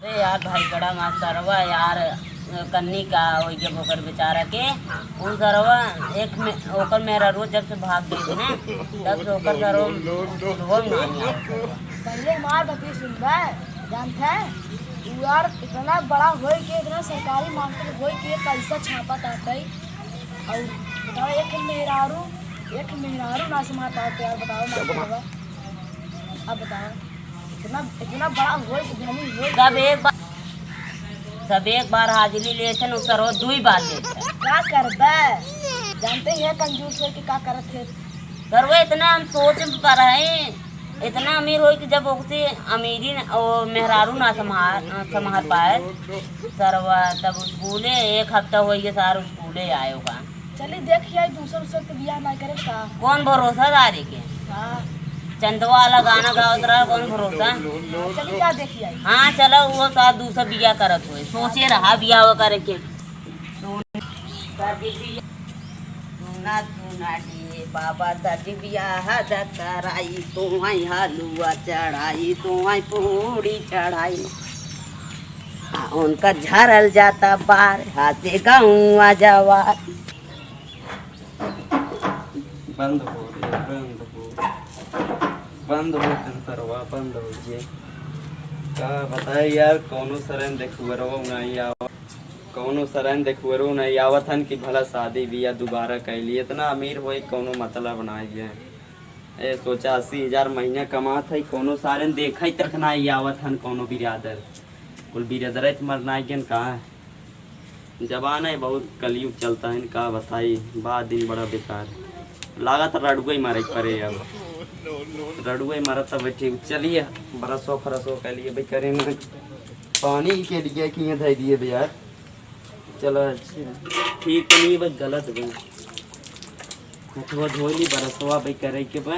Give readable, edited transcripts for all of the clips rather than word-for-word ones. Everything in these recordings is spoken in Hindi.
अरे यार भाई बड़ा मास्टरवा यार कन्नी का वही जब होकर बेचारा के उन सरवा एक में होकर मेरा रोज जब से भाग गई थी ना तब से होकर सरो वो नहीं आया। पहले मार बती सुनबा जानते हैं तू यार इतना बड़ा होई के इतना सरकारी मास्टर होई के पैसा छापा ताते और बताओ एक मेहरारू ना समाता यार बताओ मास्टर अब बताओ इतना इतना बड़ा होई के धनी होई सब एक बार हाजिरी लेते न सरो दुई बार लेते क्या करबे जानते हैं कंजूस होई के क्या करत है सरवा इतना हम सोच पर हैं इतना अमीर हो कि जब उसे अमीरी और मेहरारू ना संभाल पाए सरवा तब स्कूले एक हफ्ता हो गया सार स्कूले आए होगा। चलिए देखिए दूसरा के बियाह ना करे का कौन भरोसा दारी के हाँ चंदवा वाला गाना गावत रहा कौन भरोसा। चलिए क्या देखिए हाँ चलो वो साथ दूसरा बिया करत हुए सोचे रहा बिया वो करे के सुना सुना दिए बाबा दादी बियाह कराई तुम्हारी हलुआ चढ़ाई तुम्हारी पूरी चढ़ाई उनका झरल जाता बार हाथे गाँव जवार। बंद हो बंद हो सरवा बंद हो गए का बताए यार कौनो सरन देखुअरो नहीं आवा कौनो सरन देखुअरो नहीं आवत हन कि भला शादी बिया दोबारा कैली इतना अमीर होई कौनो मतलब नहीं है। ए सोचा 80,000 महीना कमात है कोनो सारन देखई तक नहीं आवत हन कोनो बिरादर कुल बिरादर मरना गन कहाँ जबान है बहुत कलयुग चलता है का बताई बाद दिन बड़ा बेकार लागत रड़ुआ मारे परे अब रड़ुआ मारा तब ठीक चलिए बरसो फरसो के लिए भाई करें पानी के लिए कि धै दिए भैया चलो अच्छा ठीक तो नहीं बस गलत बा हथवा धोली बरसवा भाई करे के बा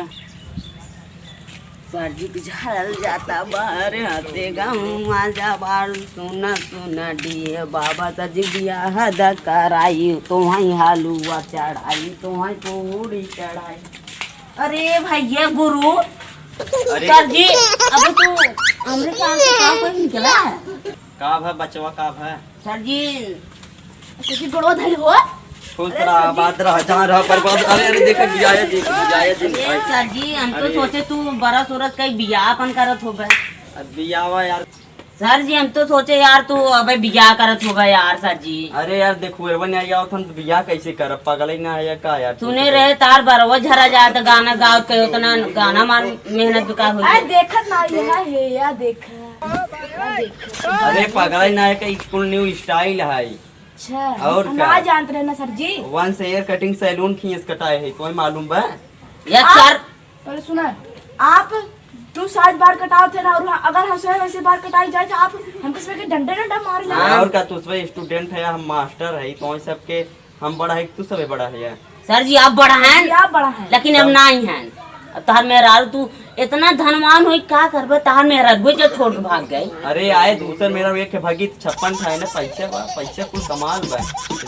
सरजी झरल जाता बाहर हाथे गाँव जवार सुना सुना दिए बाबा सजी बियाह कराई तुम्हारी हलुआ चढ़ाई तुम्हारी पूरी चढ़ाई। अरे भैया गुरु सर जी अब तू हमरे काम से काम कोई निकला का भा बचवा का भा सर जी क्योंकि बड़ो धैर्य हो खुश रहा बात रहा जहाँ रहा पर बात अरे देखा बियाह जी सर जी हम तो सोचे तू बरस उरस कहीं बियाह अपन करत हो गए बियाह यार सर जी हम तो सोचे यार तू अब बियाह करत होगा यार सर जी। अरे यार देखो बन आया तो बियाह कैसे कर पागल ही ना है का यार सुने रहे तार बरवा झरा जाता गाना गाओ के उतना गाना मार मेहनत बेकार हो अरे देखत ना है या देखा अरे पागल ही ना है का स्कूल न्यू स्टाइल है अच्छा और ना जानते रहे ना सर जी वंस हेयर कटिंग सैलून खींच कटाए है कोई मालूम बा यस सर। पहले सुना आप तू 60 बार कटाओ थे ना और अगर हम वैसे बार कटाई जाए तो आप हमको इसमें के डंडे डंडा मार ले और का तू सब स्टूडेंट है हम मास्टर है तो सबके हम बड़ा है तू सब बड़ा है सर जी आप बड़ा हैं आप बड़ा है लेकिन हम नहीं हैं अब तार मेहरारू तू इतना धनवान हो क्या करबे तार मेहरारू जब छोड़ के भाग गए। अरे आए दूसर मेरा एक भागी 56 था ना पैसा कुल कमाल बा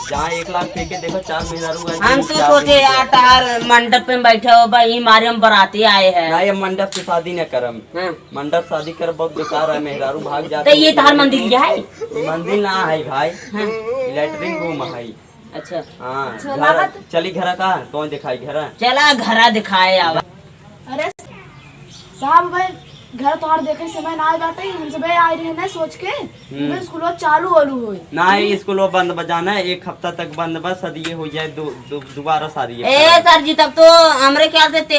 जहाँ 1 लाख फेंके देखो 4 मेहरारू हम तो सोचे यार तार मंडप में बैठे हो भाई मारे हम बराती आए हैं ना ये मंडप से शादी न करम हाँ। मंडप शादी कर बहुत बेकार है मेहरारू भाग जाते तो ये तार मंदिर क्या है मंदिर ना है भाई लैटरिन रूम है। अच्छा हाँ चली घर का तो दिखाई घर चला घरा दिखाए आवा। अरे साहब भाई घर तोहार देखे समय ना आए बाटे हम सब आए रहे ना सोच के मैं स्कूल चालू वालू होई ना ही स्कूल बंद बजाना है 1 हफ्ता तक बंद बस सदी हो जाए दोबारा शादी ए सर जी तब तो हमरे ख्याल से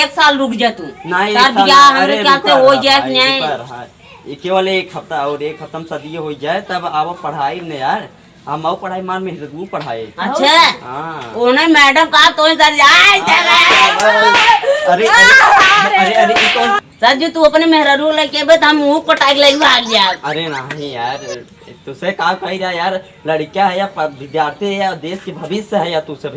एक साल रुक जा तू नहीं तार बियाह हमरे ख्याल से हो जाए नहीं केवल 1 हफ्ता और 1 हफ्ता में सदी हो जाए तब आप पढ़ाई न यार हम आओ पढ़ाई मार मेहनत पढ़ाई। अच्छा हाँ उन्हें मैडम कहा तो सर अरे अरे अरे सर जी तू अपने मेहरारू लेके बे हम मुंह पटाक लगी भाग जा। अरे नहीं यार तुझसे का कही रहा यार लड़कियां है या विद्यार्थी है या देश के भविष्य है या तू सब